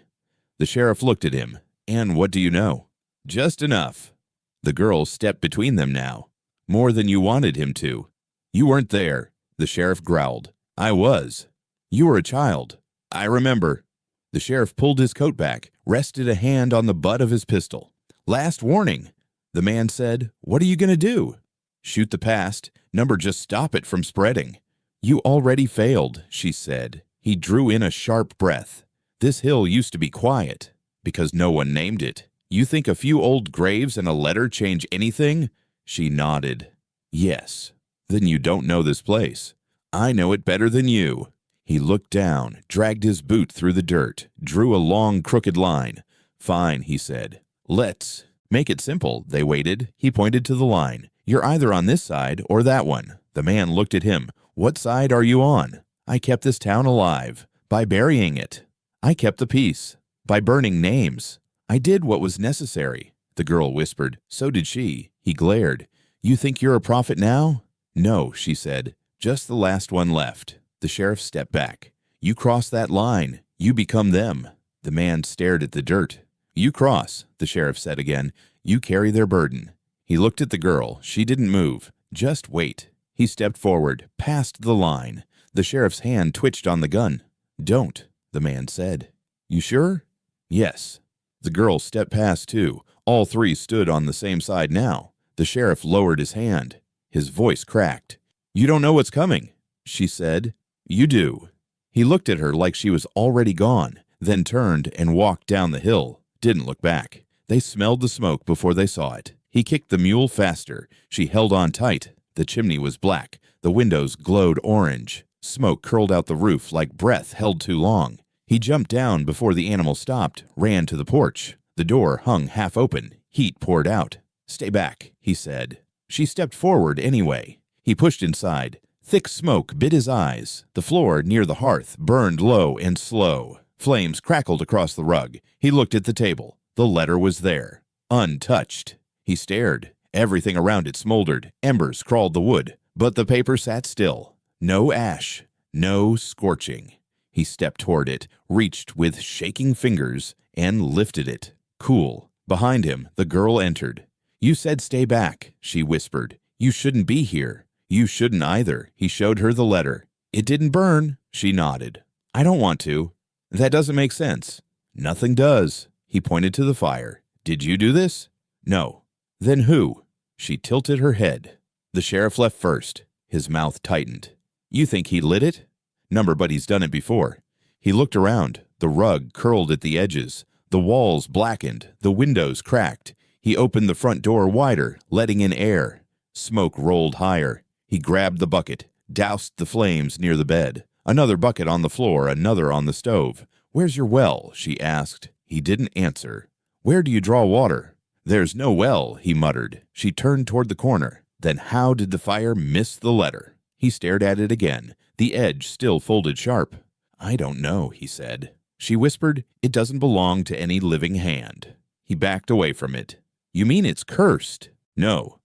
The sheriff looked at him. And what do you know? Just enough. The girl stepped between them now. More than you wanted him to. You weren't there. The sheriff growled. I was. You were a child. I remember. The sheriff pulled his coat back, rested a hand on the butt of his pistol. Last warning. The man said, what are you going to do? Shoot the past. Number just stop it from spreading. You already failed, she said. He drew in a sharp breath. This hill used to be quiet, because no one named it. You think a few old graves and a letter change anything? She nodded. Yes. Then you don't know this place. I know it better than you. He looked down, dragged his boot through the dirt, drew a long, crooked line. Fine, he said. Let's make it simple. They waited. He pointed to the line. You're either on this side or that one. The man looked at him. What side are you on? I kept this town alive by burying it. I kept the peace by burning names. I did what was necessary. The girl whispered. So did she. He glared. You think you're a prophet now? No, she said. Just the last one left. The sheriff stepped back. You cross that line. You become them. The man stared at the dirt. You cross, the sheriff said again. You carry their burden. He looked at the girl. She didn't move. Just wait. He stepped forward, past the line. The sheriff's hand twitched on the gun. Don't, the man said. You sure? Yes. The girl stepped past too. All three stood on the same side now. The sheriff lowered his hand. His voice cracked. You don't know what's coming, she said. You do. He looked at her like she was already gone, then turned and walked down the hill. Didn't look back. They smelled the smoke before they saw it. He kicked the mule faster. She held on tight. The chimney was black. The windows glowed orange. Smoke curled out the roof like breath held too long. He jumped down before the animal stopped, ran to the porch. The door hung half open. Heat poured out. Stay back, he said. She stepped forward anyway. He pushed inside. Thick smoke bit his eyes. The floor near the hearth burned low and slow. Flames crackled across the rug. He looked at the table. The letter was there, untouched. He stared. Everything around it smoldered. Embers crawled the wood, but the paper sat still. No ash, no scorching. He stepped toward it, reached with shaking fingers, and lifted it. Cool. Behind him, the girl entered. You said stay back, she whispered. You shouldn't be here. You shouldn't either. He showed her the letter. It didn't burn, she nodded. I don't want to. That doesn't make sense. Nothing does. He pointed to the fire. Did you do this? No. Then who? She tilted her head. The sheriff left first. His mouth tightened. You think he lit it? Number, but he's done it before. He looked around. The rug curled at the edges. The walls blackened. The windows cracked. He opened the front door wider, letting in air. Smoke rolled higher. He grabbed the bucket, doused the flames near the bed. Another bucket on the floor, another on the stove. Where's your well? She asked. He didn't answer. Where do you draw water? There's no well, he muttered. She turned toward the corner. Then how did the fire miss the letter? He stared at it again, the edge still folded sharp. I don't know, he said. She whispered, it doesn't belong to any living hand. He backed away from it. You mean it's cursed? No.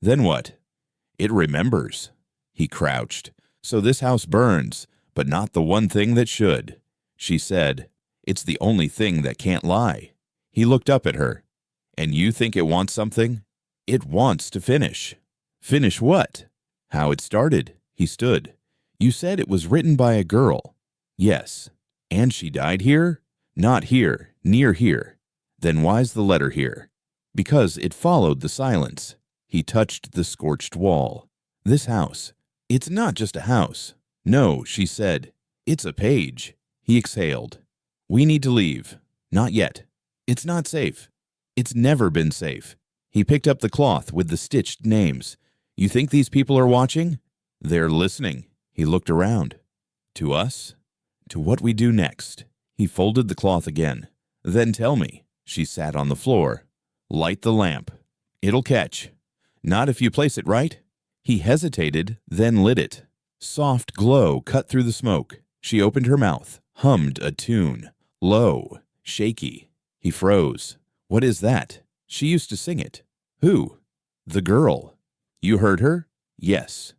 Then what? It remembers. He crouched. So this house burns, but not the one thing that should. She said, "It's the only thing that can't lie." He looked up at her. "And you think it wants something?" "It wants to finish." "Finish what?" "How it started." He stood. "You said it was written by a girl." "Yes." "And she died here?" "Not here, near here." "Then why's the letter here?" "Because it followed the silence." He touched the scorched wall. "This house. It's not just a house." "No," she said. "It's a page." He exhaled. "We need to leave." "Not yet." "It's not safe." "It's never been safe." He picked up the cloth with the stitched names. "You think these people are watching?" "They're listening." He looked around. "To us?" "To what we do next." He folded the cloth again. "Then tell me." She sat on the floor. "Light the lamp." "It'll catch." "Not if you place it right." He hesitated, then lit it. Soft glow cut through the smoke. She opened her mouth, hummed a tune. Low, shaky. He froze. "What is that?" "She used to sing it." "Who?" "The girl." "You heard her?" "Yes."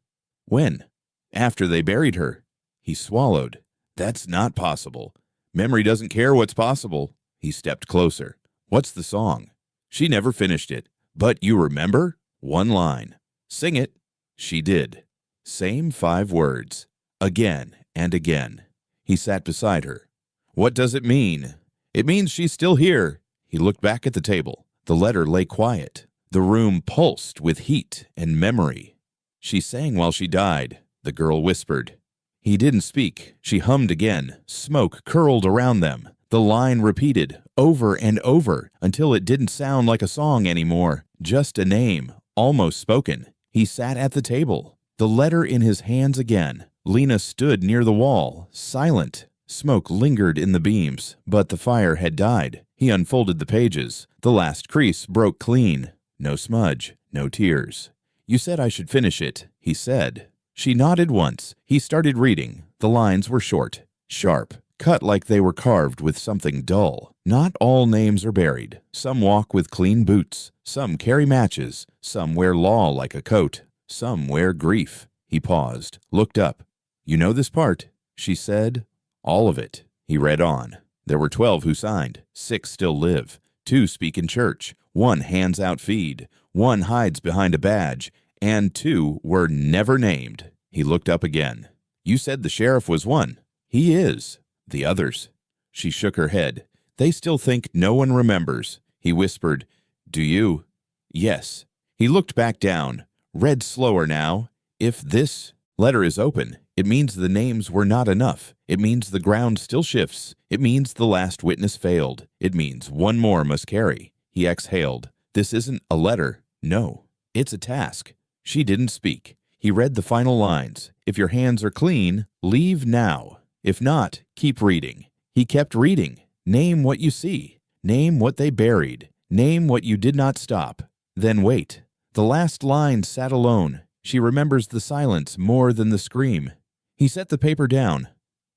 "When?" "After they buried her." He swallowed. "That's not possible. Memory doesn't care what's possible." He stepped closer. "What's the song?" "She never finished it." "But you remember?" "One line." "Sing it." She did. Same 5 words. Again and again. He sat beside her. "What does it mean?" "It means she's still here." He looked back at the table. The letter lay quiet. The room pulsed with heat and memory. "She sang while she died," the girl whispered. He didn't speak. She hummed again. Smoke curled around them. The line repeated, over and over, until it didn't sound like a song anymore. Just a name, almost spoken. He sat at the table, the letter in his hands again. Lena stood near the wall, silent. Smoke lingered in the beams, but the fire had died. He unfolded the pages. The last crease broke clean. No smudge, no tears. "You said I should finish it," he said. She nodded once. He started reading. The lines were short, sharp, cut like they were carved with something dull. "Not all names are buried. Some walk with clean boots. Some carry matches. Some wear law like a coat. Some wear grief." He paused, looked up. "You know this part?" She said. "All of it." He read on. "There were 12 who signed. 6 still live. 2 speak in church. 1 hands out feed. 1 hides behind a badge. And 2 were never named." He looked up again. "You said the sheriff was one." "He is." "The others?" She shook her head. "They still think no one remembers." He whispered, "Do you?" "Yes." He looked back down, read slower now. "If this letter is open, it means the names were not enough. It means the ground still shifts. It means the last witness failed. It means one more must carry." He exhaled. "This isn't a letter. No, it's a task." She didn't speak. He read the final lines. "If your hands are clean, leave now. If not, keep reading." He kept reading. "Name what you see. Name what they buried. Name what you did not stop. Then wait." The last line sat alone. She remembers the silence more than the scream. He set the paper down.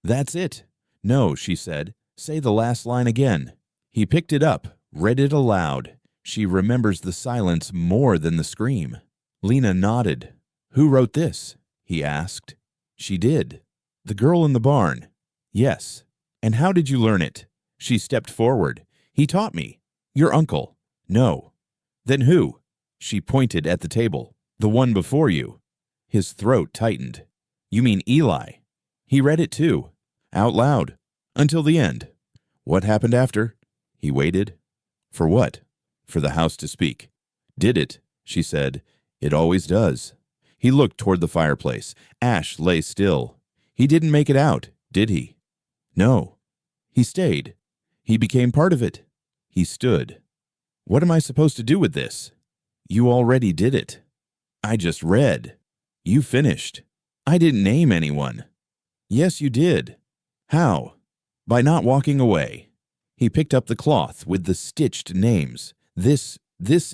"That's it." "No," she said. "Say the last line again." He picked it up, read it aloud. She remembers the silence more than the scream. Lena nodded. "Who wrote this?" he asked. She did. "The girl in the barn?" "Yes." "And how did you learn it?" She stepped forward. "He taught me." "Your uncle?" "No." "Then who?" She pointed at the table. "The one before you." His throat tightened. "You mean Eli?" He read it too, out loud, until the end. "What happened after?" He waited. "For what?" "For the house to speak." "Did it?" she said. "It always does." He looked toward the fireplace. Ash lay still. "He didn't make it out, did he?" "No." "He stayed. He became part of it." He stood. "What am I supposed to do with this?" "You already did it." "I just read." "You finished." "I didn't name anyone." "Yes, you did." "How?" "By not walking away." He picked up the cloth with the stitched names. This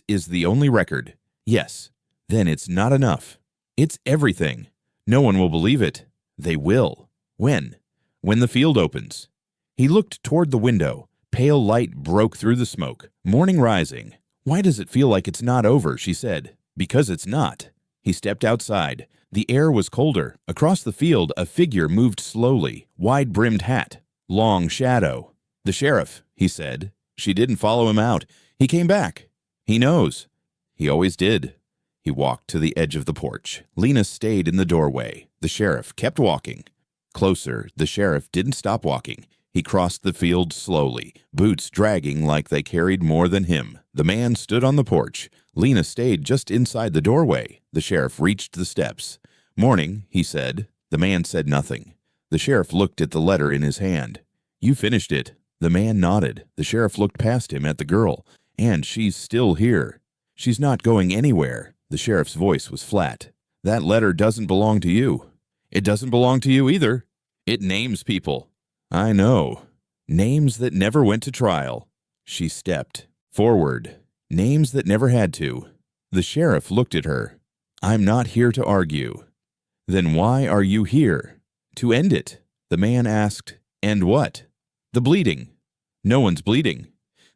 is the only record." "Yes." "Then it's not enough." "It's everything." "No one will believe it." "They will." "When?" "When the field opens." He looked toward the window. Pale light broke through the smoke. Morning rising. "Why does it feel like it's not over?" she said. "Because it's not." He stepped outside. The air was colder. Across the field, a figure moved slowly, wide-brimmed hat. Long shadow. The sheriff, he said. She didn't follow him out. He came back. He knows. He always did. He walked to the edge of the porch. Lena stayed in the doorway. The sheriff kept walking. Closer, the sheriff didn't stop walking. He crossed the field slowly, boots dragging like they carried more than him. The man stood on the porch. Lena stayed just inside the doorway. The sheriff reached the steps. "Morning," he said. The man said nothing. The sheriff looked at the letter in his hand. "You finished it." The man nodded. The sheriff looked past him at the girl. "And she's still here. She's not going anywhere." The sheriff's voice was flat. "That letter doesn't belong to you." "It doesn't belong to you either. It names people." "I know. Names that never went to trial." She stepped forward. Names that never had to. The sheriff looked at her. "I'm not here to argue." "Then why are you here?" "To end it." The man asked, "End what?" "The bleeding." "No one's bleeding."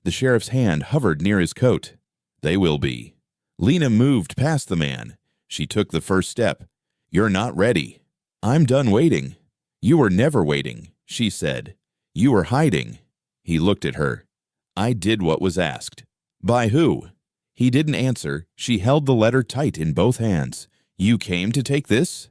The sheriff's hand hovered near his coat. "They will be." Lena moved past the man. She took the first step. "You're not ready." "I'm done waiting." "You were never waiting," she said. "You were hiding." He looked at her. "I did what was asked." "By who?" He didn't answer. She held the letter tight in both hands. "You came to take this?"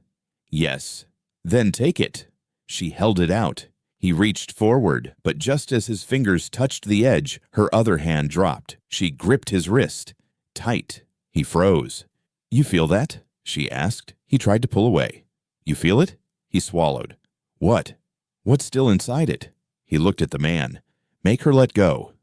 "Yes." "Then take it." She held it out. He reached forward, but just as his fingers touched the edge, her other hand dropped. She gripped his wrist. Tight. He froze. "You feel that?" she asked. He tried to pull away. "You feel it?" He swallowed. "What?" "What's still inside it?" He looked at the man. "Make her let go."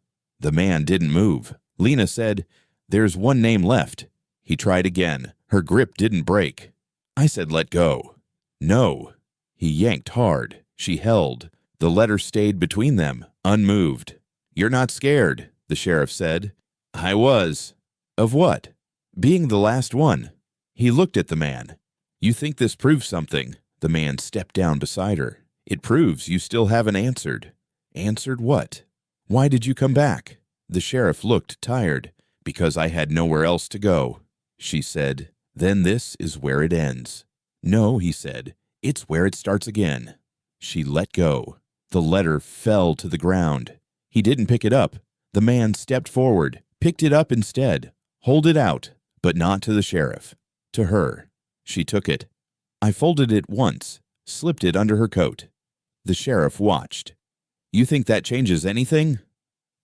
The man didn't move. Lena said, "There's one name left." He tried again. Her grip didn't break. "I said let go." "No." He yanked hard. She held. The letter stayed between them, unmoved. "You're not scared," the sheriff said. "I was." "Of what?" "Being the last one." He looked at the man. "You think this proves something?" The man stepped down beside her. "It proves you still haven't answered." "Answered what?" "Why did you come back?" The sheriff looked tired. "Because I had nowhere else to go." She said, "Then this is where it ends." "No," he said. "It's where it starts again." She let go. The letter fell to the ground. He didn't pick it up. The man stepped forward, picked it up instead. "Hold it out," but not to the sheriff. To her. She took it. "I folded it once, slipped it under her coat." The sheriff watched. "You think that changes anything?"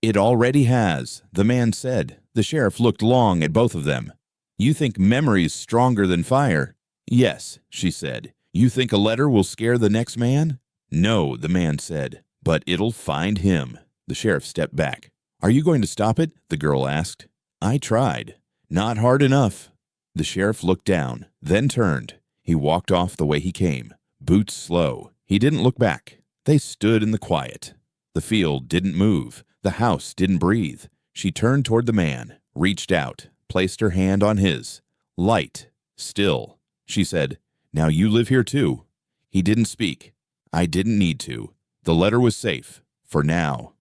"It already has," the man said. The sheriff looked long at both of them. "You think memory's stronger than fire?" "Yes," she said. "You think a letter will scare the next man?" "No," the man said. "But it'll find him." The sheriff stepped back. "Are you going to stop it?" the girl asked. "I tried." "Not hard enough." The sheriff looked down, then turned. He walked off the way he came, boots slow. He didn't look back. They stood in the quiet. The field didn't move. The house didn't breathe. She turned toward the man, reached out, placed her hand on his. Light, still. She said, "Now you live here too." He didn't speak. "I didn't need to. The letter was safe. For now."